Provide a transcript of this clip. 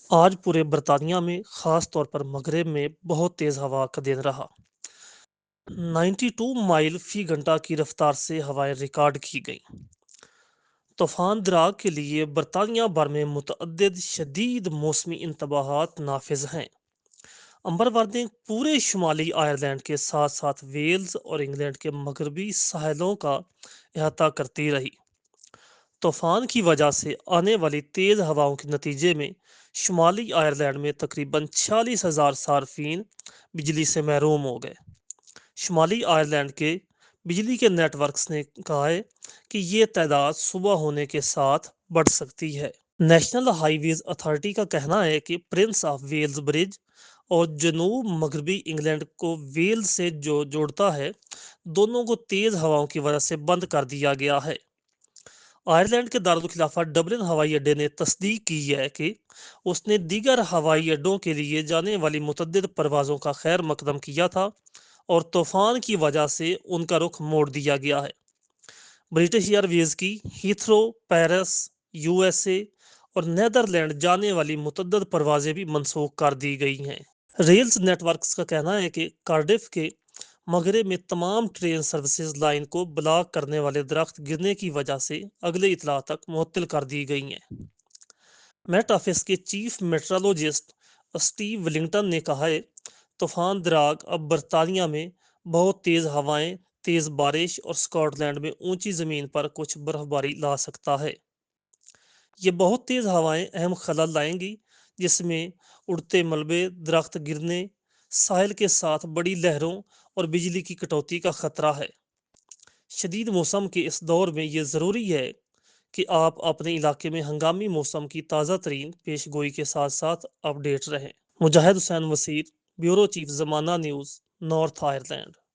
آج پورے برطانیہ میں خاص طور پر مغرب میں بہت تیز ہوا کا دن رہا۔ 92 مائل فی گھنٹہ کی رفتار سے ہوائیں ریکارڈ کی گئیں۔ طوفان درا کے لیے برطانیہ بھر میں متعدد شدید موسمی انتباہات نافذ ہیں۔ امبر وارننگ پورے شمالی آئرلینڈ کے ساتھ ساتھ ویلز اور انگلینڈ کے مغربی ساحلوں کا احاطہ کرتی رہی۔ طوفان کی وجہ سے آنے والی تیز ہواؤں کے نتیجے میں شمالی آئرلینڈ میں تقریباً 46,000 صارفین بجلی سے محروم ہو گئے۔ شمالی آئرلینڈ کے بجلی کے نیٹ ورکس نے کہا ہے کہ یہ تعداد صبح ہونے کے ساتھ بڑھ سکتی ہے۔ نیشنل ہائی ویز اتھارٹی کا کہنا ہے کہ پرنس آف ویلز برج اور جنوب مغربی انگلینڈ کو ویلز سے جو جوڑتا ہے، دونوں کو تیز ہواؤں کی وجہ سے بند کر دیا گیا ہے۔ آئرلینڈ کے دارالخلافہ ڈبلن ہوائی اڈے نے تصدیق کی ہے کہ اس نے دیگر ہوائی اڈوں کے لیے جانے والی متعدد پروازوں کا خیر مقدم کیا تھا اور طوفان کی وجہ سے ان کا رخ موڑ دیا گیا ہے۔ برٹش ایئر ویز کی Heathrow, Paris, U S A اور نیدرلینڈ جانے والی متعدد پروازیں بھی منسوخ کر دی گئی ہیں۔ ریلز نیٹ ورکس کا کہنا ہے کہ کارڈف کے مغرب میں تمام ٹرین سروسز لائن کو بلاک کرنے والے درخت گرنے کی وجہ سے اگلے اطلاع تک معطل کر دی گئی ہیں۔ میٹ آفس کے چیف میٹرولوجسٹ اسٹیو ولنگٹن نے کہا ہے، طوفان دراگ اب برطانیہ میں بہت تیز ہوائیں، تیز بارش اور اسکاٹ لینڈ میں اونچی زمین پر کچھ برف باری لا سکتا ہے۔ یہ بہت تیز ہوائیں اہم خلل لائیں گی، جس میں اڑتے ملبے، درخت گرنے، ساحل کے ساتھ بڑی لہروں اور بجلی کی کٹوتی کا خطرہ ہے۔ شدید موسم کے اس دور میں یہ ضروری ہے کہ آپ اپنے علاقے میں ہنگامی موسم کی تازہ ترین پیش گوئی کے ساتھ ساتھ اپ ڈیٹ رہیں۔ مجاہد حسین وسیع، بیورو چیف زمانہ نیوز، نارتھ آئرلینڈ۔